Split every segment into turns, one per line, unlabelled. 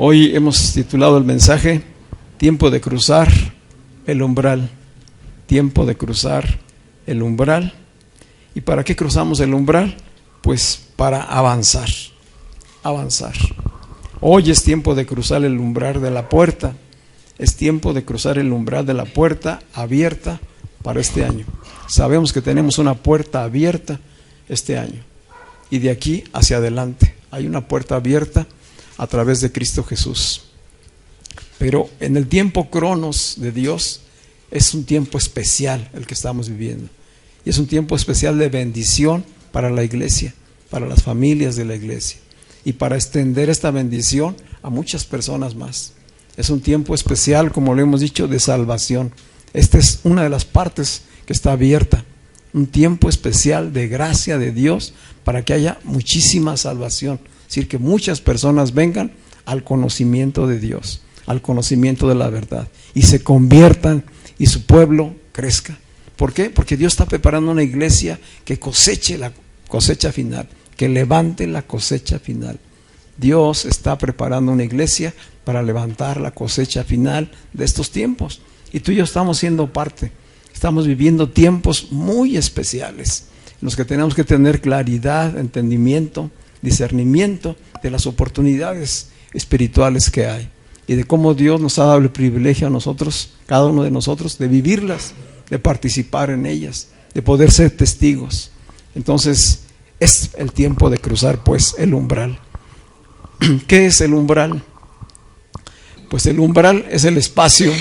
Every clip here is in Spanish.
Hoy hemos titulado el mensaje Tiempo de cruzar el umbral. Tiempo de cruzar el umbral. ¿Y para qué cruzamos el umbral? Pues para avanzar. Avanzar. Hoy es tiempo de cruzar el umbral de la puerta. Es tiempo de cruzar el umbral de la puerta abierta para este año. Sabemos que tenemos una puerta abierta este año. Y de aquí hacia adelante hay una puerta abierta a través de Cristo Jesús. Pero en el tiempo cronos de Dios es un tiempo especial el que estamos viviendo. Y es un tiempo especial de bendición para la iglesia, para las familias de la iglesia. Y para extender esta bendición a muchas personas más. Es un tiempo especial, como lo hemos dicho, de salvación. Esta es una de las partes que está abierta. Un tiempo especial de gracia de Dios para que haya muchísima salvación. Es decir, que muchas personas vengan al conocimiento de Dios, al conocimiento de la verdad, y se conviertan y su pueblo crezca. ¿Por qué? Porque Dios está preparando una iglesia que coseche la cosecha final, que levante la cosecha final. Dios está preparando una iglesia para levantar la cosecha final de estos tiempos. Y tú y yo estamos siendo parte. Estamos viviendo tiempos muy especiales, en los que tenemos que tener claridad, entendimiento, discernimiento de las oportunidades espirituales que hay y de cómo Dios nos ha dado el privilegio a nosotros, cada uno de nosotros, de vivirlas, de participar en ellas, de poder ser testigos. Entonces es el tiempo de cruzar pues el umbral. ¿Qué es el umbral? Pues el umbral es el espacio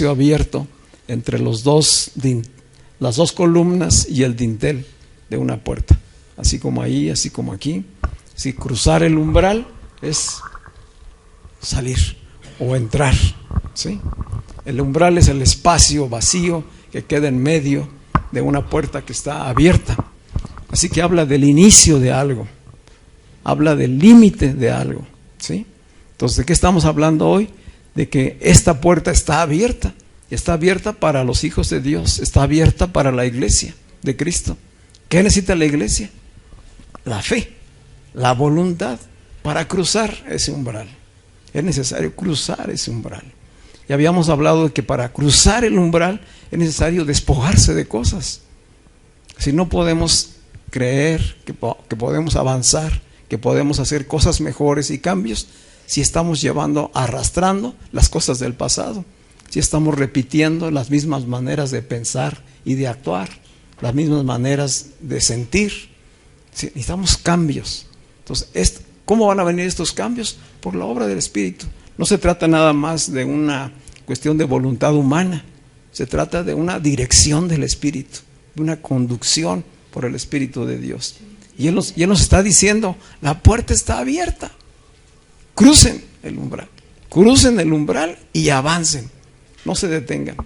abierto entre las dos columnas y el dintel de una puerta. Así como ahí, así como aquí. Si cruzar el umbral es salir o entrar, ¿sí? El umbral es el espacio vacío que queda en medio de una puerta que está abierta. Así que habla del inicio de algo, habla del límite de algo, ¿sí? Entonces, ¿de qué estamos hablando hoy? De que esta puerta está abierta. Está abierta para los hijos de Dios, está abierta para la iglesia de Cristo. ¿Qué necesita la iglesia? La fe, la voluntad para cruzar ese umbral. Es necesario cruzar ese umbral. Ya habíamos hablado de que para cruzar el umbral es necesario despojarse de cosas. Si no podemos creer que podemos avanzar, que podemos hacer cosas mejores y cambios, si estamos arrastrando las cosas del pasado, si estamos repitiendo las mismas maneras de pensar y de actuar, las mismas maneras de sentir. Sí, necesitamos cambios. Entonces, ¿cómo van a venir estos cambios? Por la obra del Espíritu. No se trata nada más de una cuestión de voluntad humana, se trata de una dirección del Espíritu, de una conducción por el Espíritu de Dios. Y Él nos está diciendo, la puerta está abierta, crucen el umbral y avancen, no se detengan,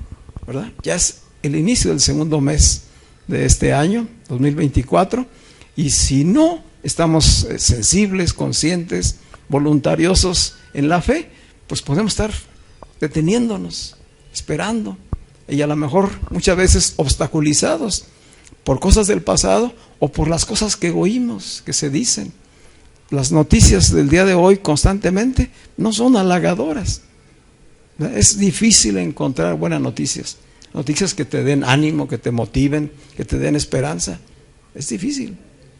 ¿verdad? Ya es el inicio del segundo mes de este año, 2024, y si no estamos sensibles, conscientes, voluntariosos en la fe, pues podemos estar deteniéndonos, esperando, y a lo mejor muchas veces obstaculizados por cosas del pasado o por las cosas que oímos, que se dicen. Las noticias del día de hoy constantemente no son halagadoras. Es difícil encontrar buenas noticias, noticias que te den ánimo, que te motiven, que te den esperanza. Es difícil.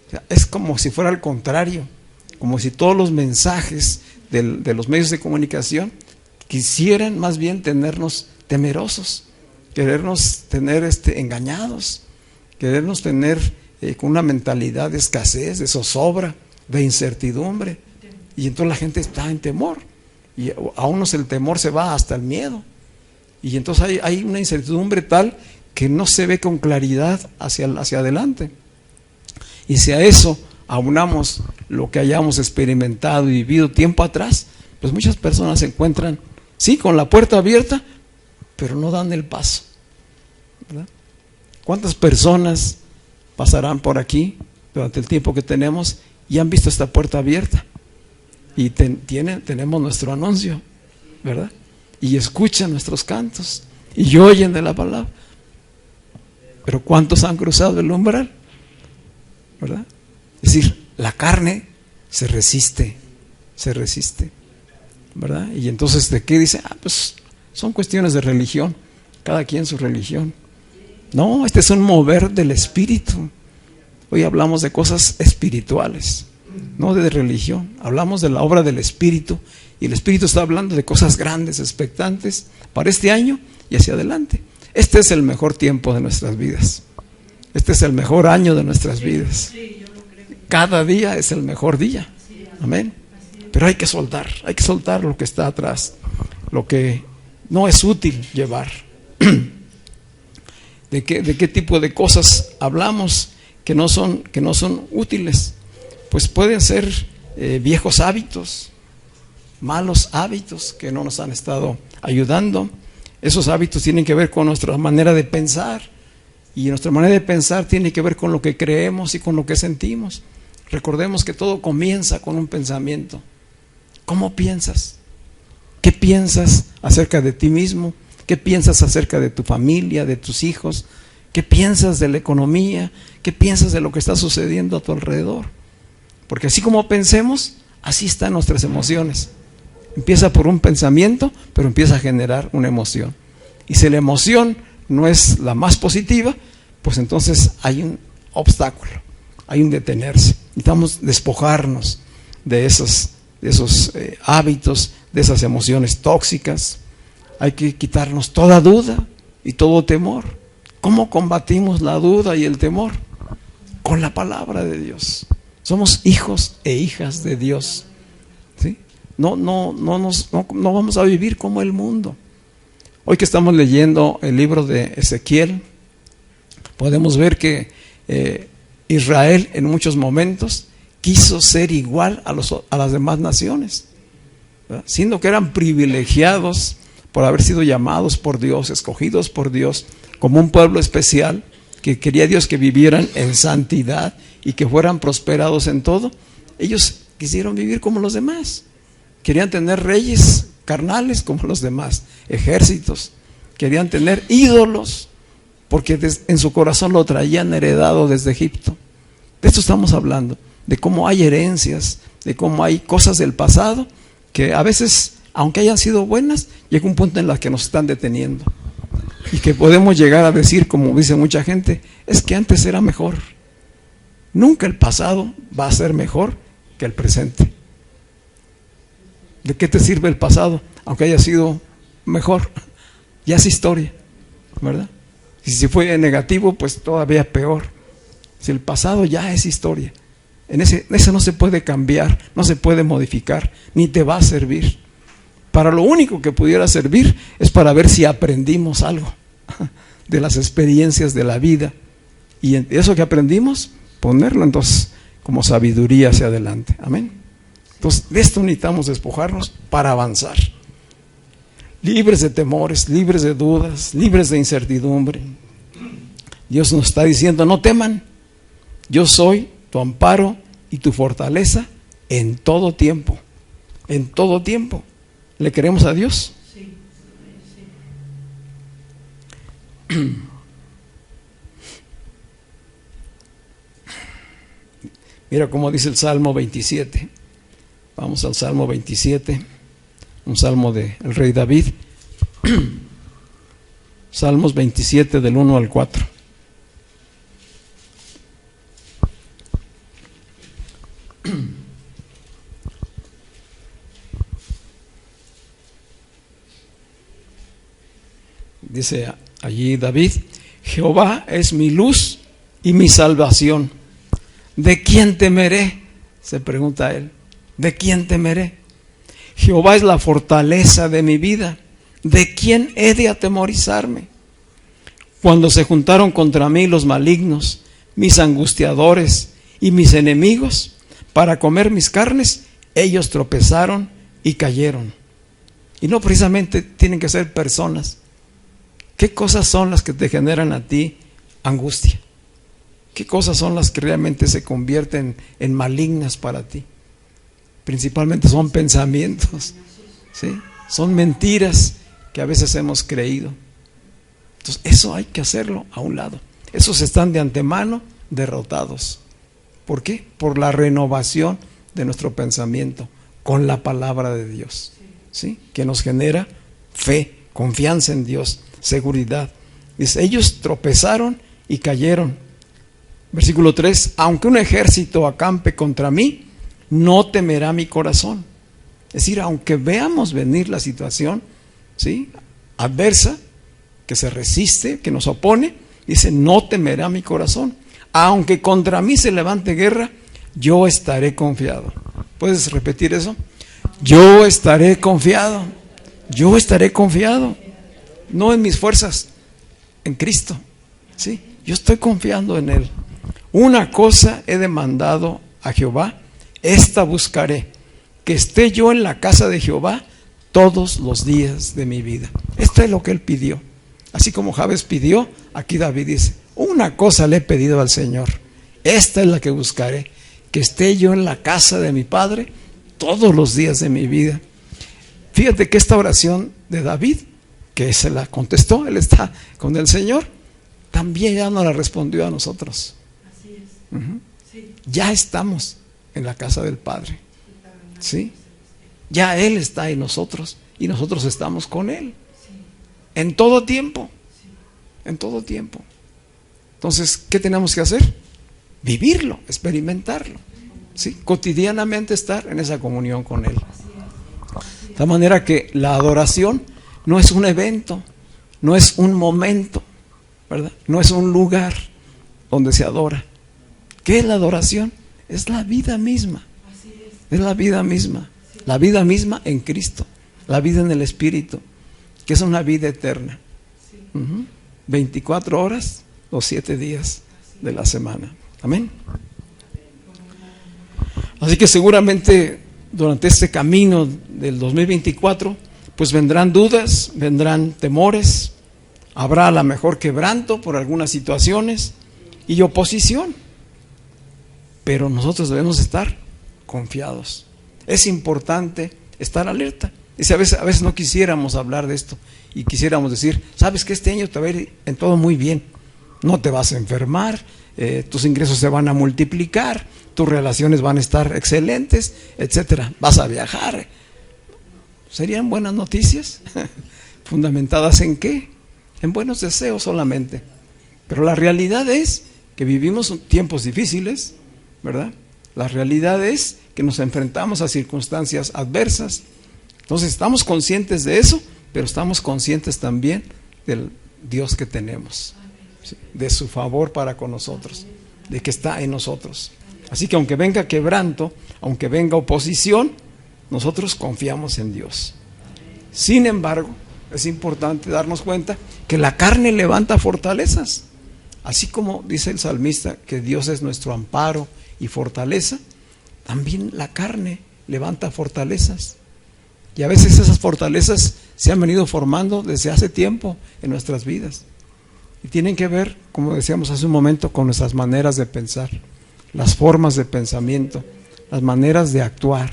O sea, es como si fuera al contrario, como si todos los mensajes de los medios de comunicación quisieran más bien tenernos temerosos, querernos tener engañados, querernos tener con una mentalidad de escasez, de zozobra, de incertidumbre. Y entonces la gente está en temor. Y a unos el temor se va hasta el miedo. Y entonces hay una incertidumbre tal que no se ve con claridad hacia adelante. Y si a eso aunamos lo que hayamos experimentado y vivido tiempo atrás, pues muchas personas se encuentran, sí, con la puerta abierta, pero no dan el paso, ¿verdad? ¿Cuántas personas pasarán por aquí durante el tiempo que tenemos y han visto esta puerta abierta. Y tenemos nuestro anuncio, ¿verdad? Y escuchan nuestros cantos y oyen de la palabra. Pero ¿cuántos han cruzado el umbral? ¿Verdad? Es decir, la carne se resiste, ¿verdad? Y entonces, ¿de qué dice? Pues son cuestiones de religión, cada quien su religión. No, este es un mover del espíritu. Hoy hablamos de cosas espirituales, no de religión. Hablamos de la obra del espíritu, y el espíritu está hablando de cosas grandes, expectantes para este año y hacia adelante. Este es el mejor tiempo de nuestras vidas. Este es el mejor año de nuestras vidas. Cada día es el mejor día. Amén. Pero hay que soltar lo que está atrás, lo que no es útil llevar. ¿De qué tipo de cosas hablamos que no son útiles? Pues pueden ser viejos hábitos, malos hábitos que no nos han estado ayudando. Esos hábitos tienen que ver con nuestra manera de pensar, y nuestra manera de pensar tiene que ver con lo que creemos y con lo que sentimos. Recordemos que todo comienza con un pensamiento. ¿Cómo piensas? ¿Qué piensas acerca de ti mismo? ¿Qué piensas acerca de tu familia, de tus hijos? ¿Qué piensas de la economía? ¿Qué piensas de lo que está sucediendo a tu alrededor? Porque así como pensemos, así están nuestras emociones. Empieza por un pensamiento, pero empieza a generar una emoción. Y si la emoción no es la más positiva, pues entonces hay un obstáculo, hay un detenerse. Necesitamos despojarnos de esos hábitos, de esas emociones tóxicas. Hay que quitarnos toda duda y todo temor. ¿Cómo combatimos la duda y el temor? Con la palabra de Dios. Somos hijos e hijas de Dios, ¿sí? No vamos a vivir como el mundo. Hoy que estamos leyendo el libro de Ezequiel, podemos ver que Israel en muchos momentos quiso ser igual a las demás naciones, ¿verdad? Siendo que eran privilegiados por haber sido llamados por Dios, escogidos por Dios como un pueblo especial, que quería Dios que vivieran en santidad y que fueran prosperados en todo. Ellos quisieron vivir como los demás. Querían tener reyes carnales como los demás, ejércitos. Querían tener ídolos, porque en su corazón lo traían heredado desde Egipto. De esto estamos hablando, de cómo hay herencias, de cómo hay cosas del pasado que a veces, aunque hayan sido buenas, llega un punto en el que nos están deteniendo. Y que podemos llegar a decir, como dice mucha gente, es que antes era mejor. Nunca el pasado va a ser mejor que el presente. ¿De qué te sirve el pasado? Aunque haya sido mejor, ya es historia, ¿verdad? Y si fue negativo, pues todavía peor. Si el pasado ya es historia, ese no se puede cambiar, no se puede modificar, ni te va a servir. Para lo único que pudiera servir es para ver si aprendimos algo de las experiencias de la vida, y eso que aprendimos, ponerlo entonces como sabiduría hacia adelante. Amén. Entonces, de esto necesitamos despojarnos para avanzar, libres de temores, libres de dudas, libres de incertidumbre. Dios nos está diciendo: no teman, yo soy tu amparo y tu fortaleza en todo tiempo. En todo tiempo. ¿Le queremos a Dios? Sí. Mira cómo dice el Salmo 27. Vamos al Salmo 27, un salmo del rey David. Salmos 27 del 1 al 4. Dice allí David: Jehová es mi luz y mi salvación. ¿De quién temeré? Se pregunta él. ¿De quién temeré? Jehová es la fortaleza de mi vida. ¿De quién he de atemorizarme? Cuando se juntaron contra mí los malignos, mis angustiadores y mis enemigos, para comer mis carnes, ellos tropezaron y cayeron. Y no precisamente tienen que ser personas. ¿Qué cosas son las que te generan a ti angustia? ¿Qué cosas son las que realmente se convierten en malignas para ti? Principalmente son pensamientos, ¿sí? Son mentiras que a veces hemos creído. Entonces eso hay que hacerlo a un lado. Esos están de antemano derrotados. ¿Por qué? Por la renovación de nuestro pensamiento con la palabra de Dios, ¿sí? Que nos genera fe, confianza en Dios, seguridad. Dice, ellos tropezaron y cayeron. Versículo 3, aunque un ejército acampe contra mí, no temerá mi corazón. Es decir, aunque veamos venir la situación, ¿sí?, adversa, que se resiste, que nos opone, dice, no temerá mi corazón. Aunque contra mí se levante guerra, yo estaré confiado. ¿Puedes repetir eso? Yo estaré confiado. Yo estaré confiado. No en mis fuerzas, en Cristo, ¿sí? Yo estoy confiando en Él. Una cosa he demandado a Jehová, esta buscaré, que esté yo en la casa de Jehová todos los días de mi vida. Esto es lo que él pidió. Así como Jabes pidió, aquí David dice, una cosa le he pedido al Señor, esta es la que buscaré, que esté yo en la casa de mi Padre todos los días de mi vida. Fíjate que esta oración de David, que se la contestó, él está con el Señor, también ya nos la respondió a nosotros.
Así es.
Sí. Ya estamos en la casa del Padre, ¿sí? Ya Él está en nosotros y nosotros estamos con Él en todo tiempo, en todo tiempo. Entonces, ¿qué tenemos que hacer? Vivirlo, experimentarlo, ¿sí? Cotidianamente estar en esa comunión con Él. De tal manera que la adoración no es un evento, no es un momento, ¿verdad? No es un lugar donde se adora. ¿Qué es la adoración? Es la vida misma. Es la vida misma. La vida misma en Cristo. La vida en el Espíritu, que es una vida eterna. 24 horas o 7 días de la semana. Amén. Así que seguramente durante este camino del 2024, pues vendrán dudas, vendrán temores, habrá a lo mejor quebranto por algunas situaciones y oposición. Pero nosotros debemos estar confiados. Es importante estar alerta. Dice, a veces no quisiéramos hablar de esto y quisiéramos decir, sabes que este año te va a ir en todo muy bien, no te vas a enfermar, tus ingresos se van a multiplicar, tus relaciones van a estar excelentes, etcétera, vas a viajar. ¿Serían buenas noticias? ¿Fundamentadas en qué? En buenos deseos solamente. Pero la realidad es que vivimos tiempos difíciles, ¿verdad? La realidad es que nos enfrentamos a circunstancias adversas. Entonces estamos conscientes de eso, pero estamos conscientes también del Dios que tenemos, ¿sí? De su favor para con nosotros, de que está en nosotros. Así que aunque venga quebranto, aunque venga oposición, nosotros confiamos en Dios. Sin embargo, es importante darnos cuenta que la carne levanta fortalezas. Así como dice el salmista que Dios es nuestro amparo y fortaleza, también la carne levanta fortalezas. Y a veces esas fortalezas se han venido formando desde hace tiempo en nuestras vidas. Y tienen que ver, como decíamos hace un momento, con nuestras maneras de pensar, las formas de pensamiento, las maneras de actuar,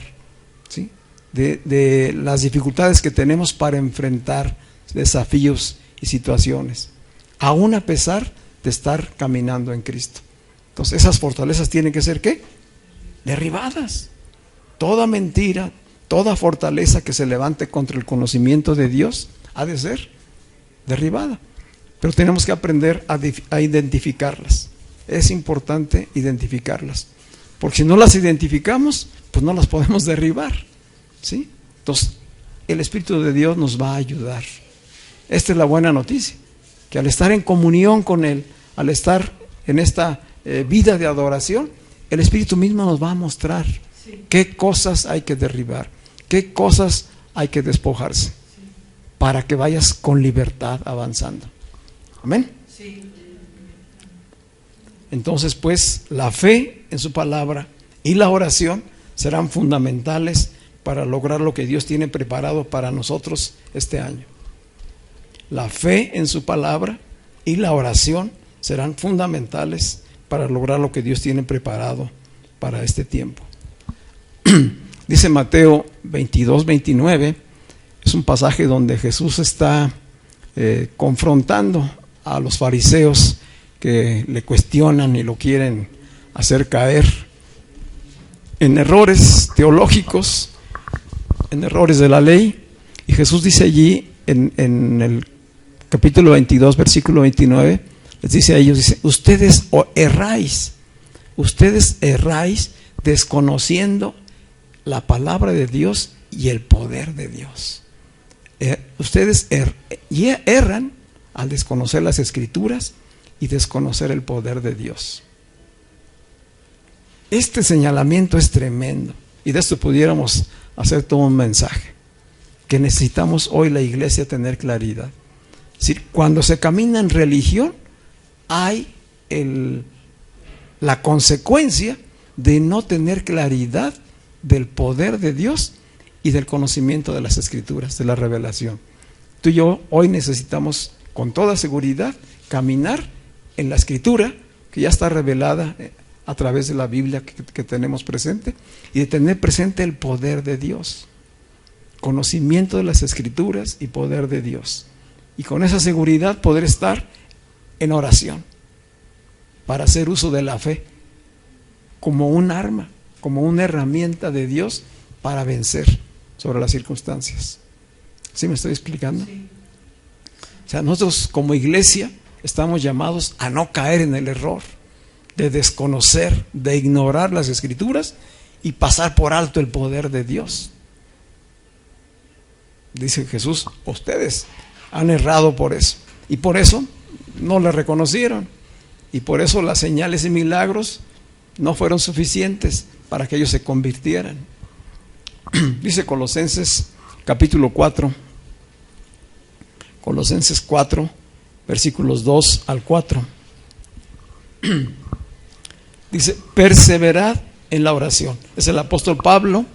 ¿sí? De las dificultades que tenemos para enfrentar desafíos y situaciones, aún a pesar de estar caminando en Cristo. Entonces esas fortalezas tienen que ser ¿qué? Derribadas. Toda mentira, toda fortaleza que se levante contra el conocimiento de Dios ha de ser derribada. Pero tenemos que aprender a identificarlas. Es importante identificarlas, porque si no las identificamos, pues no las podemos derribar, ¿sí? Entonces el Espíritu de Dios nos va a ayudar. Esta es la buena noticia, que al estar en comunión con Él, al estar en esta vida de adoración, el Espíritu mismo nos va a mostrar qué cosas hay que derribar, qué cosas hay que despojarse, para que vayas con libertad avanzando. Amén.
Sí.
Entonces, pues, la fe en su palabra y la oración serán fundamentales para lograr lo que Dios tiene preparado para nosotros este año. La fe en su palabra y la oración serán fundamentales para lograr lo que Dios tiene preparado para este tiempo. Dice Mateo 22, 29, es un pasaje donde Jesús está confrontando a los fariseos que le cuestionan y lo quieren hacer caer en errores teológicos, en errores de la ley. Y Jesús dice allí en el capítulo 22, versículo 29, les dice a ellos, dice, ustedes erráis desconociendo la palabra de Dios y el poder de Dios. Ustedes erran al desconocer las Escrituras y desconocer el poder de Dios. Este señalamiento es tremendo, y de esto pudiéramos hacer todo un mensaje, que necesitamos hoy la iglesia tener claridad. Es decir, cuando se camina en religión, hay la consecuencia de no tener claridad del poder de Dios y del conocimiento de las Escrituras, de la revelación. Tú y yo hoy necesitamos con toda seguridad caminar en la Escritura, que ya está revelada a través de la Biblia que tenemos presente, y de tener presente el poder de Dios, conocimiento de las Escrituras y poder de Dios, y con esa seguridad poder estar en oración para hacer uso de la fe como un arma, como una herramienta de Dios para vencer sobre las circunstancias. ¿Sí me estoy explicando? Sí. O sea, nosotros como iglesia estamos llamados a no caer en el error de desconocer, de ignorar las Escrituras y pasar por alto el poder de Dios. Dice Jesús, ustedes han errado por eso, y por eso no le reconocieron, y por eso las señales y milagros no fueron suficientes para que ellos se convirtieran. Dice Colosenses capítulo 4, Colosenses 4, versículos 2 al 4. Dice, perseverad en la oración. Es el apóstol Pablo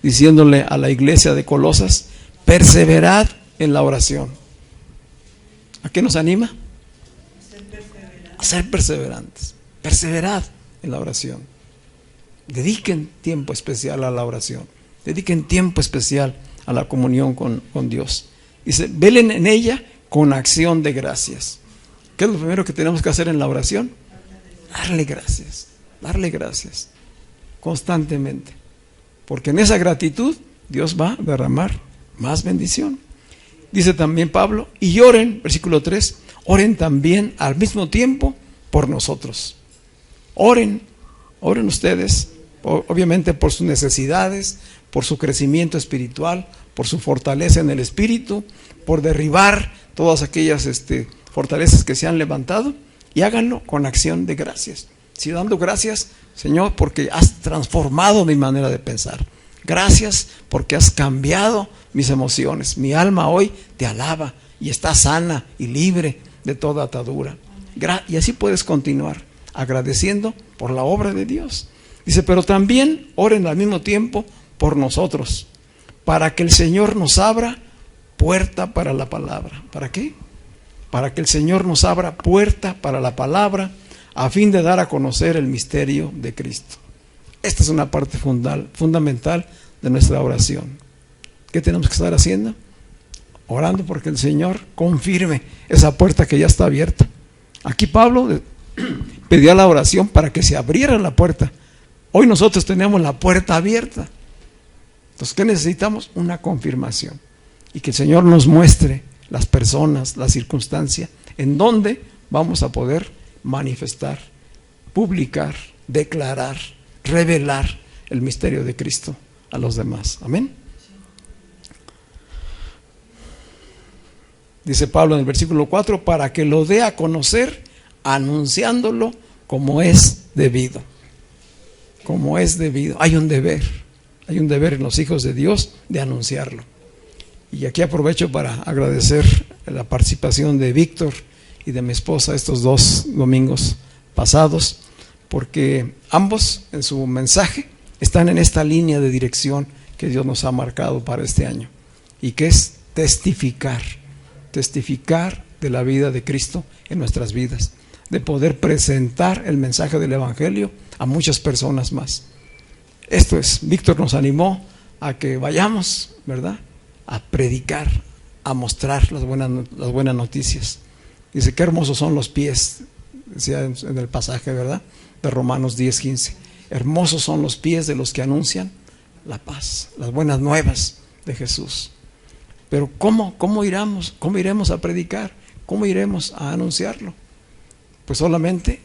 diciéndole a la iglesia de Colosas, perseverad en la oración. ¿A qué nos anima? A ser perseverantes. Perseverad en la oración. Dediquen tiempo especial a la oración. Dediquen tiempo especial a la comunión con Dios. Dice, velen en ella con acción de gracias. ¿Qué es lo primero que tenemos que hacer en la oración? Darle gracias. Darle gracias. Constantemente. Porque en esa gratitud Dios va a derramar más bendición. Dice también Pablo, y oren, versículo 3, oren también al mismo tiempo por nosotros. Oren ustedes, obviamente por sus necesidades, por su crecimiento espiritual, por su fortaleza en el espíritu, por derribar todas aquellas fortalezas que se han levantado, y háganlo con acción de gracias. Sí, dando gracias, Señor, porque has transformado mi manera de pensar. Gracias porque has cambiado mis emociones. Mi alma hoy te alaba y está sana y libre de toda atadura. Y así puedes continuar agradeciendo por la obra de Dios. Dice, pero también oren al mismo tiempo por nosotros, para que el Señor nos abra puerta para la palabra. ¿Para qué? Para que el Señor nos abra puerta para la palabra, a fin de dar a conocer el misterio de Cristo. Esta es una parte fundamental de nuestra oración. ¿Qué tenemos que estar haciendo? Orando porque el Señor confirme esa puerta que ya está abierta. Aquí Pablo pedía la oración para que se abriera la puerta. Hoy nosotros tenemos la puerta abierta. Entonces, ¿qué necesitamos? Una confirmación. Y que el Señor nos muestre las personas, la circunstancia, en donde vamos a poder manifestar, publicar, declarar, revelar el misterio de Cristo a los demás. Amén. Dice Pablo en el versículo 4, para que lo dé a conocer anunciándolo como es debido. Como es debido. Hay un deber en los hijos de Dios de anunciarlo. Y aquí aprovecho para agradecer la participación de Víctor y de mi esposa estos 2 domingos pasados, porque ambos en su mensaje están en esta línea de dirección que Dios nos ha marcado para este año, y que es testificar de la vida de Cristo en nuestras vidas. de poder presentar el mensaje del Evangelio a muchas personas más. Esto es, Víctor nos animó a que vayamos, ¿verdad?, a predicar, a mostrar las buenas noticias. Dice, qué hermosos son los pies, decía en el pasaje, ¿verdad?, de Romanos 10:15. Hermosos son los pies de los que anuncian la paz, las buenas nuevas de Jesús. Pero ¿cómo iremos a predicar? ¿Cómo iremos a anunciarlo? Pues solamente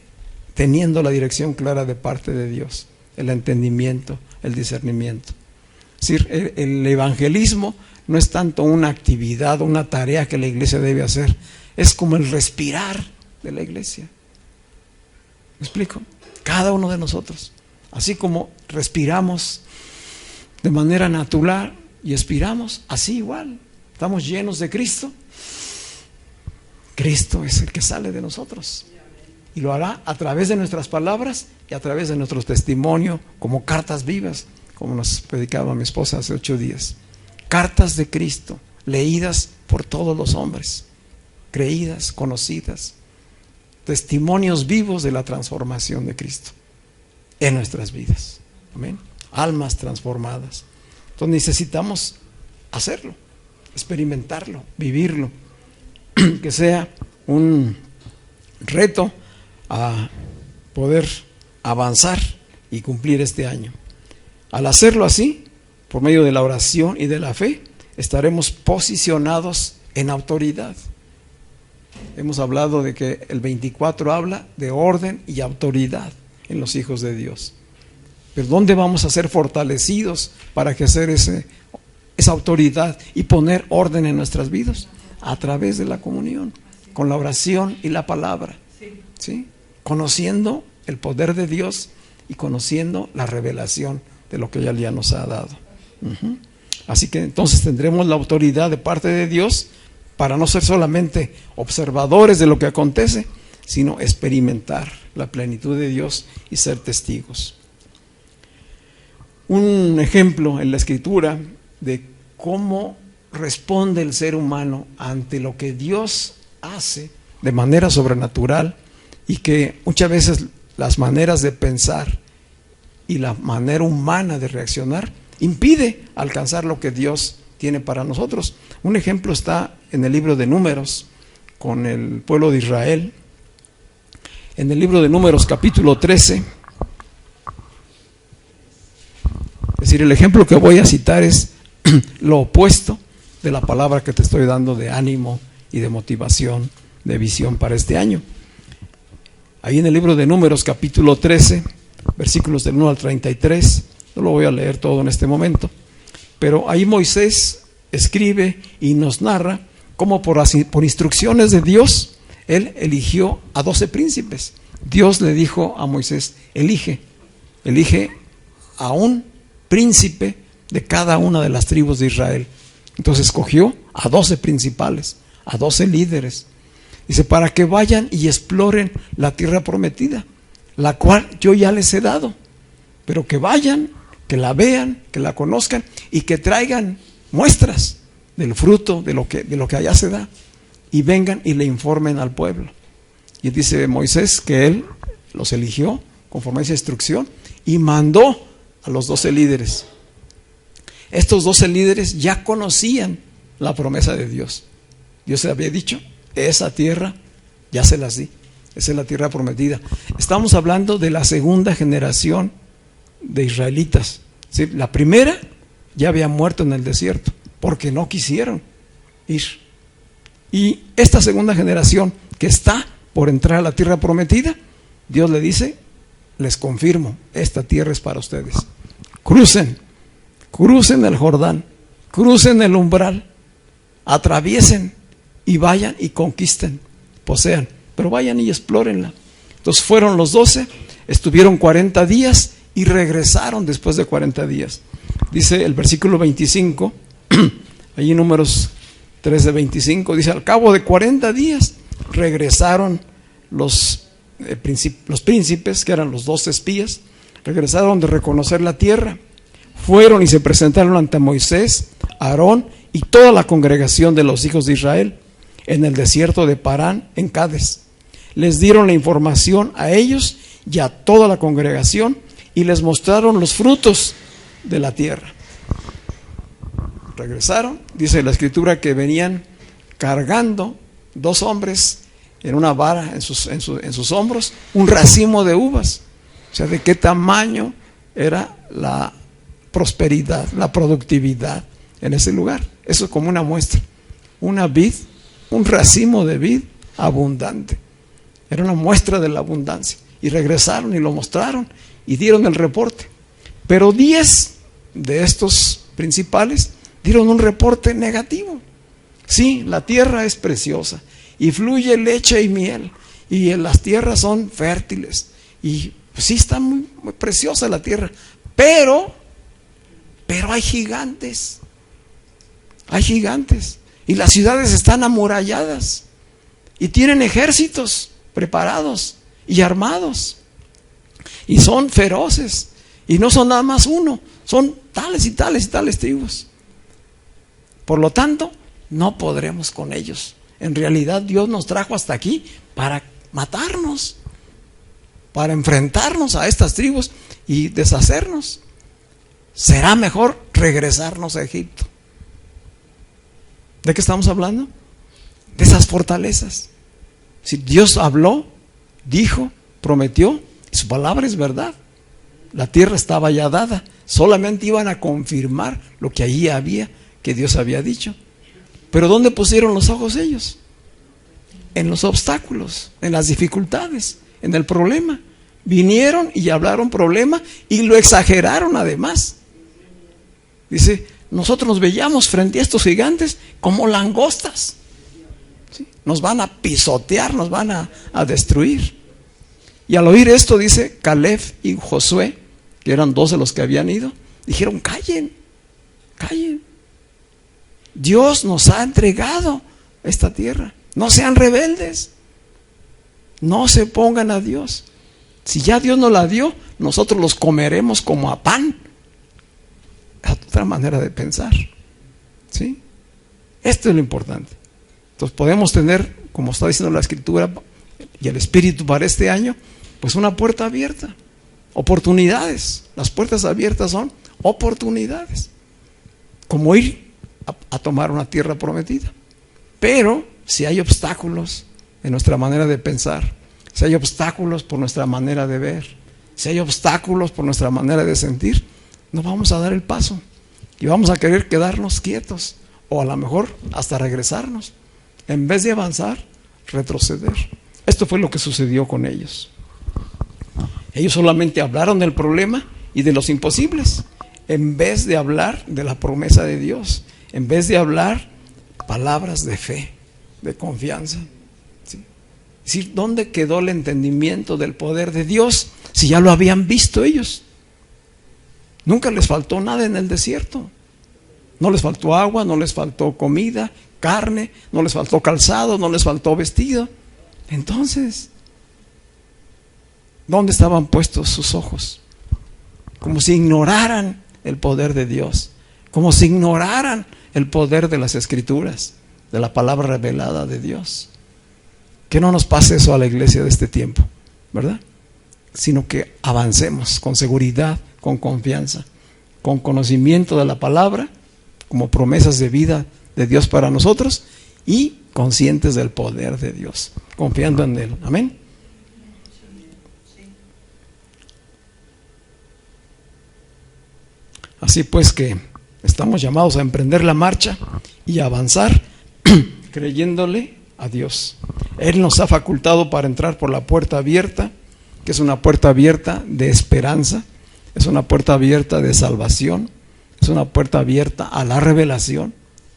teniendo la dirección clara de parte de Dios, el entendimiento, el discernimiento. Es decir, el evangelismo no es tanto una actividad, una tarea que la iglesia debe hacer, es como el respirar de la iglesia. ¿Me explico? Cada uno de nosotros, así como respiramos de manera natural y expiramos, así igual, estamos llenos de Cristo. Cristo es el que sale de nosotros y lo hará a través de nuestras palabras y a través de nuestro testimonio, como cartas vivas, como nos predicaba mi esposa hace 8 días. Cartas de Cristo, leídas por todos los hombres, creídas, conocidas, testimonios vivos de la transformación de Cristo en nuestras vidas. Amén. Almas transformadas. Entonces necesitamos hacerlo, experimentarlo, vivirlo, que sea un reto a poder avanzar y cumplir este año. Al hacerlo así, por medio de la oración y de la fe, estaremos posicionados en autoridad. Hemos hablado de que el 24 habla de orden y autoridad en los hijos de Dios. Pero ¿dónde vamos a ser fortalecidos para ejercer esa autoridad y poner orden en nuestras vidas? A través de la comunión, con la oración y la palabra, ¿sí? Conociendo el poder de Dios y conociendo la revelación de lo que Él ya nos ha dado. Así que entonces tendremos la autoridad de parte de Dios para no ser solamente observadores de lo que acontece, sino experimentar la plenitud de Dios y ser testigos. Un ejemplo en la Escritura de cómo responde el ser humano ante lo que Dios hace de manera sobrenatural, y que muchas veces las maneras de pensar y la manera humana de reaccionar impide alcanzar lo que Dios tiene para nosotros. Un ejemplo está en el libro de Números con el pueblo de Israel. En el libro de Números capítulo 13, es decir, el ejemplo que voy a citar es lo opuesto de la palabra que te estoy dando de ánimo y de motivación, de visión para este año. Ahí en el libro de Números capítulo 13, versículos del 1 al 33, no lo voy a leer todo en este momento, pero ahí Moisés escribe y nos narra cómo por instrucciones de Dios, él eligió a 12 príncipes. Dios le dijo a Moisés, elige a un príncipe de cada una de las tribus de Israel. Entonces escogió a 12 principales, a 12 líderes. Dice, para que vayan y exploren la tierra prometida, la cual yo ya les he dado. Pero que vayan, que la vean, que la conozcan y que traigan muestras del fruto de lo que allá se da. Y vengan y le informen al pueblo. Y dice Moisés que él los eligió conforme a esa instrucción y mandó a los 12 líderes. Estos 12 líderes ya conocían la promesa de Dios. Dios les había dicho, esa tierra ya se las di. Esa es la tierra prometida. Estamos hablando de la segunda generación de israelitas. ¿Sí? La primera ya había muerto en el desierto porque no quisieron ir. Y esta segunda generación que está por entrar a la tierra prometida, Dios le dice, les confirmo, esta tierra es para ustedes. Crucen el Jordán, crucen el umbral, atraviesen y vayan y conquisten, posean, pero vayan y explórenla. Entonces fueron los 12, estuvieron 40 días y regresaron después de 40 días. Dice el versículo 25, allí en Números 13:25, dice, al cabo de 40 días regresaron los príncipes, que eran los 12 espías, regresaron de reconocer la tierra, fueron y se presentaron ante Moisés, Aarón y toda la congregación de los hijos de Israel en el desierto de Parán, en Cades. les dieron la información a ellos y a toda la congregación y les mostraron los frutos de la tierra. Regresaron, dice la escritura que venían cargando 2 hombres en una vara en sus hombros, un racimo de uvas. O sea, de qué tamaño era la prosperidad, la productividad en ese lugar. Eso es como una muestra. Una vid, un racimo de vid abundante. Era una muestra de la abundancia. Y regresaron y lo mostraron y dieron el reporte. Pero 10 de estos principales dieron un reporte negativo. Sí, la tierra es preciosa y fluye leche y miel y las tierras son fértiles y pues, sí está muy preciosa la tierra, pero hay gigantes. Hay gigantes y las ciudades están amuralladas y tienen ejércitos preparados y armados y son feroces y no son nada más uno, son tales y tales y tales tribus. Por lo tanto, no podremos con ellos. En realidad Dios nos trajo hasta aquí para matarnos, para enfrentarnos a estas tribus y deshacernos. Será mejor regresarnos a Egipto. ¿De qué estamos hablando? De esas fortalezas. Si Dios habló, dijo, prometió, y su palabra es verdad. La tierra estaba ya dada, solamente iban a confirmar lo que allí había, que Dios había dicho. Pero ¿dónde pusieron los ojos ellos? En los obstáculos, en las dificultades, en el problema. Vinieron y hablaron problema y lo exageraron además. Dice, nosotros nos veíamos frente a estos gigantes como langostas. ¿Sí? Nos van a pisotear, nos van a destruir. Y al oír esto, dice Caleb y Josué, que eran 2 de los que habían ido, dijeron, callen. Dios nos ha entregado esta tierra. No sean rebeldes. No se pongan a Dios. Si ya Dios nos la dio, nosotros los comeremos como a pan. Es otra manera de pensar. ¿Sí? Esto es lo importante. Entonces podemos tener, como está diciendo la Escritura y el Espíritu para este año, pues una puerta abierta. Oportunidades. Las puertas abiertas son oportunidades. Como ir a tomar una tierra prometida. Pero si hay obstáculos en nuestra manera de pensar, si hay obstáculos por nuestra manera de ver, si hay obstáculos por nuestra manera de sentir, no vamos a dar el paso y vamos a querer quedarnos quietos o a lo mejor hasta regresarnos. En vez de avanzar, retroceder. Esto fue lo que sucedió con ellos. Ellos solamente hablaron del problema y de los imposibles, en vez de hablar de la promesa de Dios, en vez de hablar palabras de fe, de confianza. ¿Sí? Es decir, ¿dónde quedó el entendimiento del poder de Dios si ya lo habían visto ellos? Nunca les faltó nada en el desierto. No les faltó agua, no les faltó comida, carne, no les faltó calzado, no les faltó vestido. Entonces, ¿dónde estaban puestos sus ojos? Como si ignoraran el poder de Dios, como si ignoraran el poder de las Escrituras, de la palabra revelada de Dios. Que no nos pase eso a la iglesia de este tiempo, ¿verdad? Sino que avancemos con seguridad, con confianza, con conocimiento de la palabra, como promesas de vida de Dios para nosotros y conscientes del poder de Dios, confiando en Él. Amén. Así pues que estamos llamados a emprender la marcha y a avanzar creyéndole a Dios. Él nos ha facultado para entrar por la puerta abierta, que es una puerta abierta de esperanza, es una puerta abierta de salvación, es una puerta abierta a la revelación.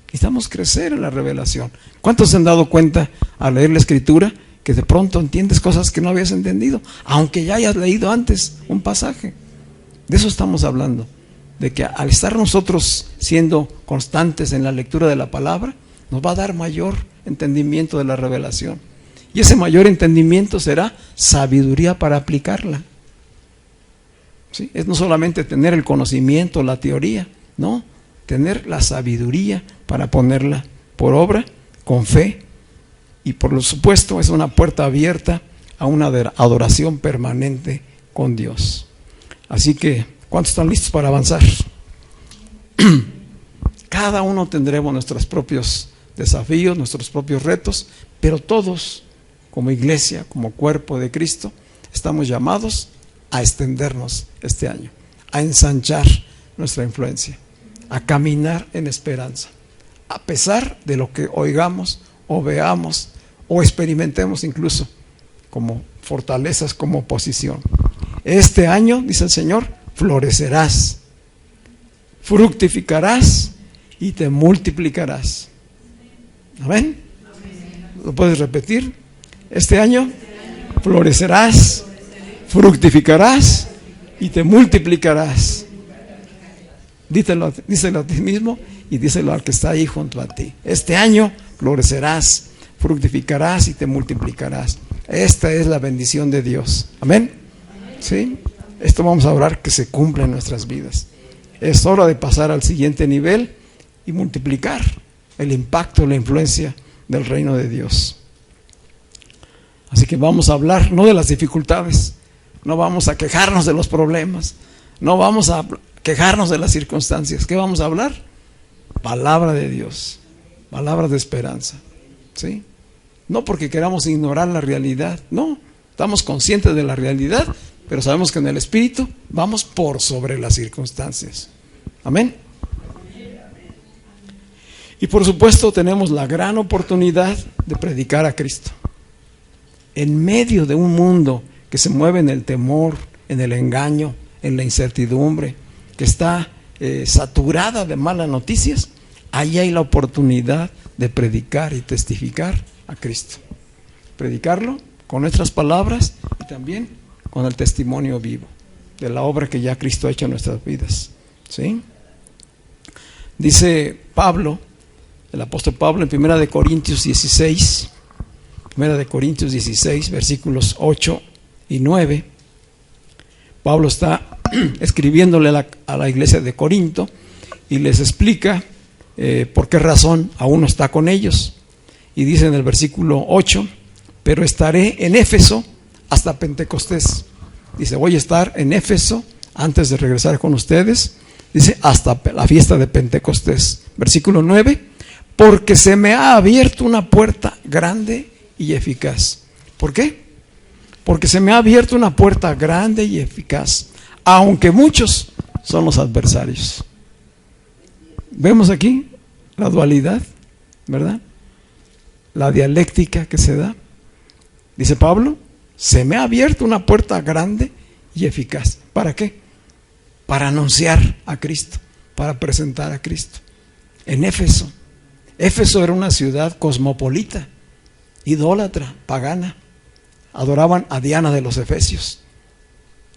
Necesitamos crecer en la revelación. ¿Cuántos se han dado cuenta al leer la Escritura que de pronto entiendes cosas que no habías entendido, aunque ya hayas leído antes un pasaje? De eso estamos hablando, de que al estar nosotros siendo constantes en la lectura de la palabra, nos va a dar mayor entendimiento de la revelación. Y ese mayor entendimiento será sabiduría para aplicarla. ¿Sí? Es no solamente tener el conocimiento, la teoría, no, tener la sabiduría para ponerla por obra, con fe y por supuesto es una puerta abierta a una adoración permanente con Dios. Así que, ¿cuántos están listos para avanzar? Cada uno tendremos nuestros propios desafíos, nuestros propios retos, pero todos, como iglesia, como cuerpo de Cristo, estamos llamados a extendernos este año, a ensanchar nuestra influencia, a caminar en esperanza, a pesar de lo que oigamos o veamos o experimentemos incluso como fortalezas, como oposición. Este año, dice el Señor, florecerás, fructificarás y te multiplicarás. ¿Amén? ¿Lo puedes repetir? Este año florecerás, fructificarás y te multiplicarás. Díselo a ti mismo y díselo al que está ahí junto a ti. Este año florecerás, fructificarás y te multiplicarás. Esta es la bendición de Dios. ¿Amén? ¿Sí? Esto vamos a orar que se cumpla en nuestras vidas. Es hora de pasar al siguiente nivel y multiplicar el impacto, la influencia del reino de Dios. Así que vamos a hablar no de las dificultades, no vamos a quejarnos de los problemas, no vamos a quejarnos de las circunstancias. ¿Qué vamos a hablar? Palabra de Dios, palabras de esperanza, ¿sí? No porque queramos ignorar la realidad, no, estamos conscientes de la realidad, pero sabemos que en el Espíritu vamos por sobre las circunstancias. Amén. Y por supuesto tenemos la gran oportunidad de predicar a Cristo. En medio de un mundo que se mueve en el temor, en el engaño, en la incertidumbre, que está saturada de malas noticias, ahí hay la oportunidad de predicar y testificar a Cristo. Predicarlo con nuestras palabras y también con el testimonio vivo de la obra que ya Cristo ha hecho en nuestras vidas. ¿Sí? Dice Pablo, el apóstol Pablo en 1 Corintios 16, versículos 8 y 9, Pablo está escribiéndole a la iglesia de Corinto y les explica por qué razón aún no está con ellos. Y dice en el versículo 8, pero estaré en Éfeso hasta Pentecostés. Dice, voy a estar en Éfeso antes de regresar con ustedes. Dice, hasta la fiesta de Pentecostés. Versículo 9, porque se me ha abierto una puerta grande y eficaz. ¿Por qué? Porque se me ha abierto una puerta grande y eficaz, aunque muchos son los adversarios. Vemos aquí la dualidad, ¿verdad? La dialéctica que se da. Dice Pablo, se me ha abierto una puerta grande y eficaz. ¿Para qué? Para anunciar a Cristo, para presentar a Cristo. En Éfeso. Éfeso era una ciudad cosmopolita, idólatra, pagana. Adoraban a Diana de los Efesios.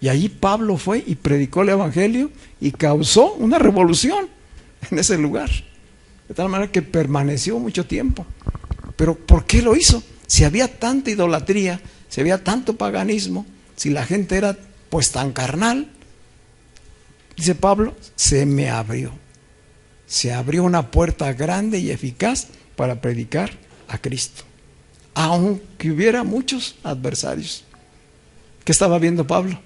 Y allí Pablo fue y predicó el evangelio y causó una revolución en ese lugar. De tal manera que permaneció mucho tiempo. Pero ¿por qué lo hizo? Si había tanta idolatría, si había tanto paganismo, si la gente era pues tan carnal, dice Pablo, se me abrió. Se abrió una puerta grande y eficaz para predicar a Cristo. Aunque hubiera muchos adversarios. ¿Qué estaba viendo Pablo?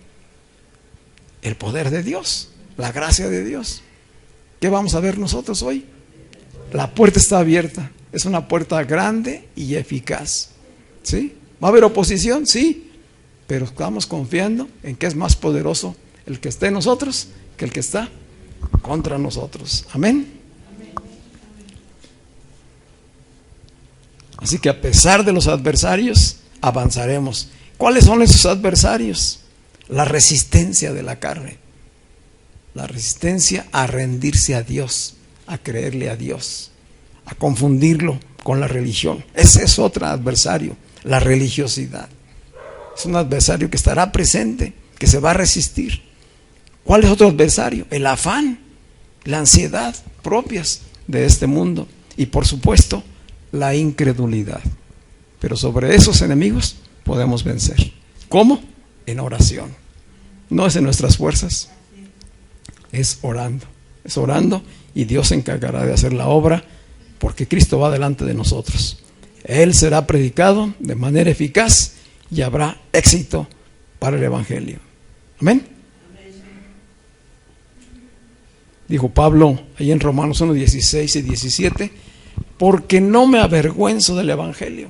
El poder de Dios, la gracia de Dios. ¿Qué vamos a ver nosotros hoy? La puerta está abierta. Es una puerta grande y eficaz. ¿Sí? ¿Va a haber oposición? Sí. Pero estamos confiando en que es más poderoso el que esté en nosotros que el que está contra nosotros. Amén. Así que a pesar de los adversarios, avanzaremos. ¿Cuáles son esos adversarios? La resistencia de la carne. La resistencia a rendirse a Dios, a creerle a Dios, a confundirlo con la religión. Ese es otro adversario, la religiosidad. Es un adversario que estará presente, que se va a resistir. ¿Cuál es otro adversario? El afán, la ansiedad propias de este mundo. Y por supuesto, la incredulidad. Pero sobre esos enemigos podemos vencer. ¿Cómo? En oración. No es en nuestras fuerzas, es orando. Es orando y Dios se encargará de hacer la obra porque Cristo va delante de nosotros. Él será predicado de manera eficaz y habrá éxito para el Evangelio. Amén. Dijo Pablo ahí en Romanos 1, 16 y 17, porque no me avergüenzo del Evangelio.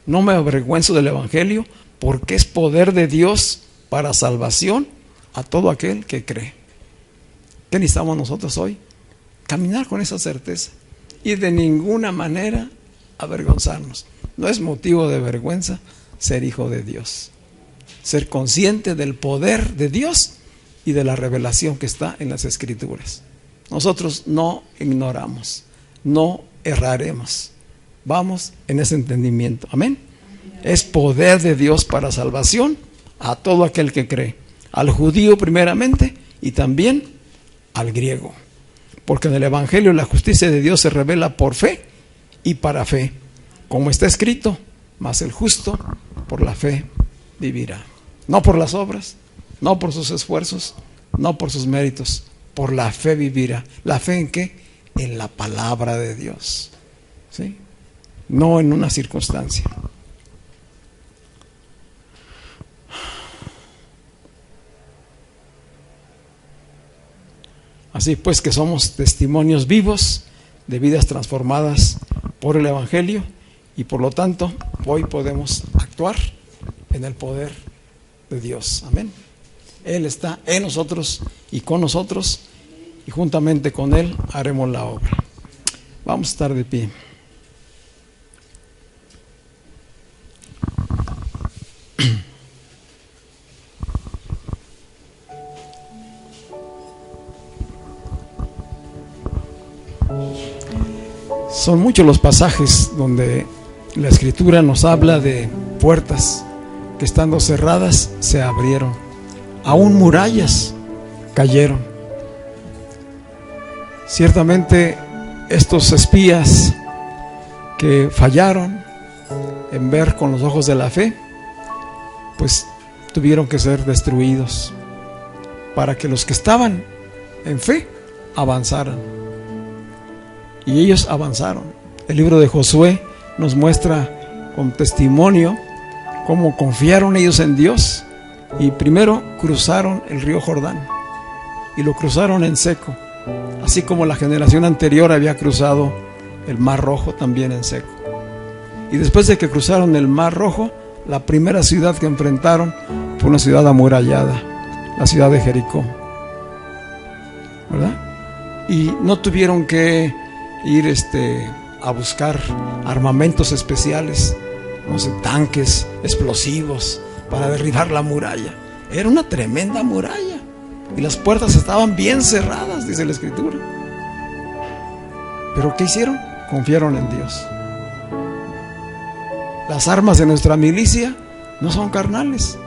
No me avergüenzo del Evangelio, porque es poder de Dios para salvación a todo aquel que cree. ¿Qué necesitamos nosotros hoy? Caminar con esa certeza y de ninguna manera avergonzarnos. No es motivo de vergüenza ser hijo de Dios, ser consciente del poder de Dios y de la revelación que está en las Escrituras. Nosotros no ignoramos, no erraremos. Vamos en ese entendimiento. Amén. Es poder de Dios para salvación a todo aquel que cree, al judío primeramente y también al griego. Porque en el Evangelio la justicia de Dios se revela por fe y para fe, como está escrito, mas el justo por la fe vivirá. No por las obras, no por sus esfuerzos, no por sus méritos, por la fe vivirá. ¿La fe en qué? En la palabra de Dios, ¿sí? No en una circunstancia. Así pues que somos testimonios vivos de vidas transformadas por el Evangelio y por lo tanto hoy podemos actuar en el poder de Dios. Amén. Él está en nosotros y con nosotros y juntamente con Él haremos la obra. Vamos a estar de pie. Son muchos los pasajes donde la Escritura nos habla de puertas que estando cerradas se abrieron, aún murallas cayeron. Ciertamente estos espías que fallaron en ver con los ojos de la fe, pues tuvieron que ser destruidos para que los que estaban en fe avanzaran. Y ellos avanzaron. El libro de Josué nos muestra con testimonio cómo confiaron ellos en Dios y primero cruzaron el río Jordán y lo cruzaron en seco, así como la generación anterior había cruzado el Mar Rojo también en seco. Y después de que cruzaron el Mar Rojo, la primera ciudad que enfrentaron fue una ciudad amurallada, la ciudad de Jericó, ¿verdad? Y no tuvieron que ir a buscar armamentos especiales, no sé, tanques explosivos para derribar la muralla. Era una tremenda muralla y las puertas estaban bien cerradas, dice la Escritura. ¿Pero qué hicieron? Confiaron en Dios. Las armas de nuestra milicia no son carnales,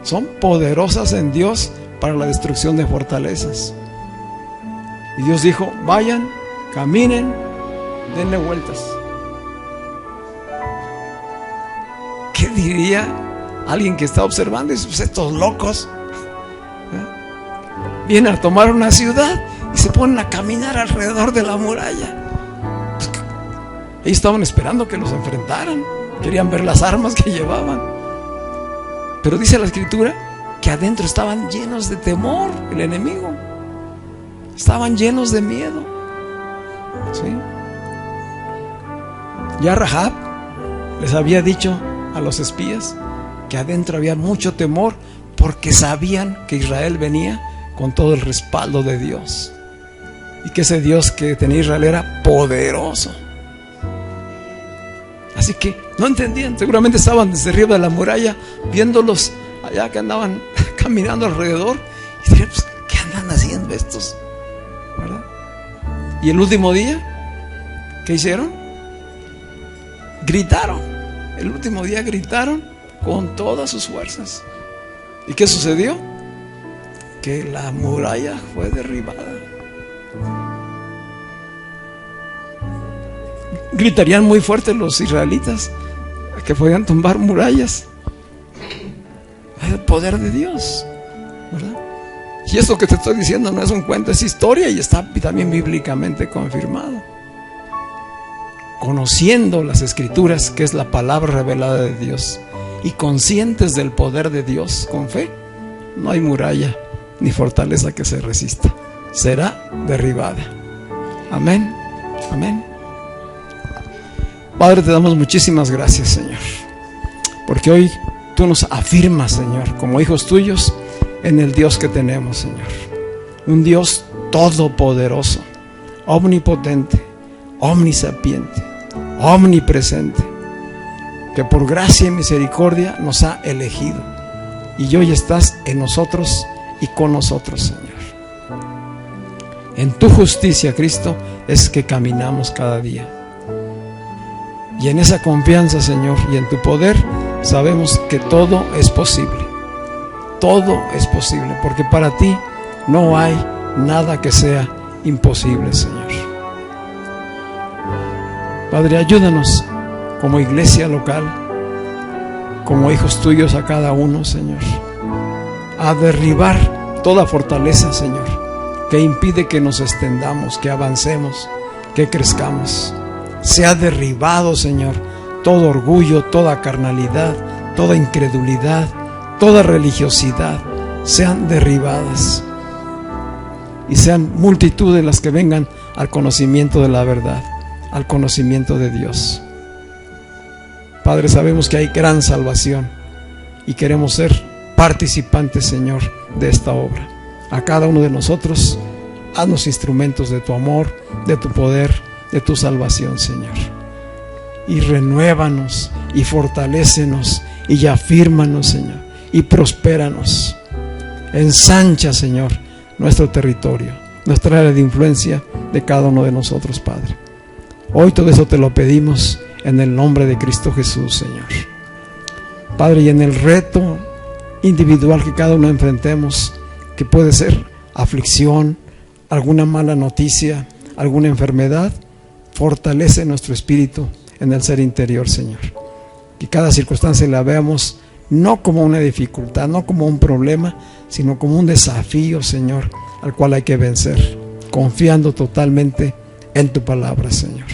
son poderosas en Dios para la destrucción de fortalezas. Y Dios dijo: vayan, caminen, denle vueltas. ¿Qué diría alguien que está observando? Dice: pues estos locos vienen a tomar una ciudad y se ponen a caminar alrededor de la muralla. Pues, ellos estaban esperando que los enfrentaran, querían ver las armas que llevaban. Pero dice la Escritura que adentro estaban llenos de temor, el enemigo. Estaban llenos de miedo, ¿sí? Ya Rahab les había dicho a los espías que adentro había mucho temor, porque sabían que Israel venía con todo el respaldo de Dios y que ese Dios que tenía Israel era poderoso. Así que no entendían, seguramente estaban desde arriba de la muralla viéndolos allá que andaban caminando alrededor y dirían: pues, ¿qué andan haciendo estos? ¿Verdad? Y el último día, ¿qué hicieron? Gritaron. El último día gritaron con todas sus fuerzas. ¿Y qué sucedió? Que la muralla fue derribada. Gritarían muy fuerte los israelitas que podían tumbar murallas. Es el poder de Dios, ¿verdad? Y esto que te estoy diciendo no es un cuento, es historia y está también bíblicamente confirmado. conociendo las Escrituras, que es la palabra revelada de Dios, y conscientes del poder de Dios con fe, no hay muralla ni fortaleza que se resista. Será derribada. Amén. Amén. Padre, te damos muchísimas gracias, Señor, porque hoy tú nos afirmas, Señor, como hijos tuyos, en el Dios que tenemos, Señor. Un Dios todopoderoso, omnipotente, omnisapiente, omnipresente, que por gracia y misericordia nos ha elegido. Y hoy estás en nosotros y con nosotros, Señor. En tu justicia, Cristo, es que caminamos cada día. Y en esa confianza, Señor, y en tu poder, sabemos que todo es posible. Todo es posible, porque para ti no hay nada que sea imposible, Señor. Padre, ayúdanos como iglesia local, como hijos tuyos a cada uno, Señor, a derribar toda fortaleza, Señor, que impide que nos extendamos, que avancemos, que crezcamos. Sea derribado, Señor, todo orgullo, toda carnalidad, toda incredulidad, toda religiosidad, sean derribadas. Y sean multitudes las que vengan al conocimiento de la verdad, al conocimiento de Dios. Padre, sabemos que hay gran salvación y queremos ser participantes, Señor, de esta obra. A cada uno de nosotros, haznos instrumentos de tu amor, de tu poder, de tu salvación, Señor. Y renuévanos y fortalécenos y afírmanos, Señor, y prospéranos. Ensancha, Señor, nuestro territorio, nuestra área de influencia de cada uno de nosotros, Padre. Hoy todo eso te lo pedimos en el nombre de Cristo Jesús, Señor. Padre, y en el reto individual que cada uno enfrentemos, que puede ser aflicción, alguna mala noticia, alguna enfermedad, fortalece nuestro espíritu en el ser interior, Señor. Que cada circunstancia la veamos no como una dificultad, no como un problema, sino como un desafío, Señor, al cual hay que vencer, confiando totalmente en tu palabra, Señor.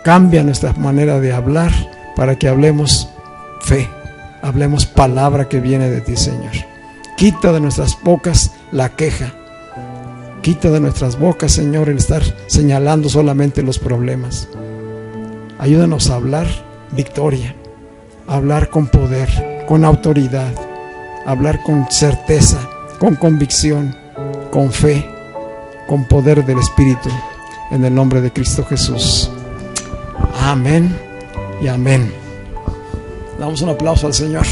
Cambia nuestra manera de hablar para que hablemos fe, hablemos palabra que viene de ti, Señor. Quita de nuestras bocas la queja. Quita de nuestras bocas, Señor, el estar señalando solamente los problemas. Ayúdanos a hablar victoria, a hablar con poder, con autoridad, a hablar con certeza, con convicción, con fe, con poder del Espíritu, en el nombre de Cristo Jesús. Amén y amén. Damos un aplauso al Señor.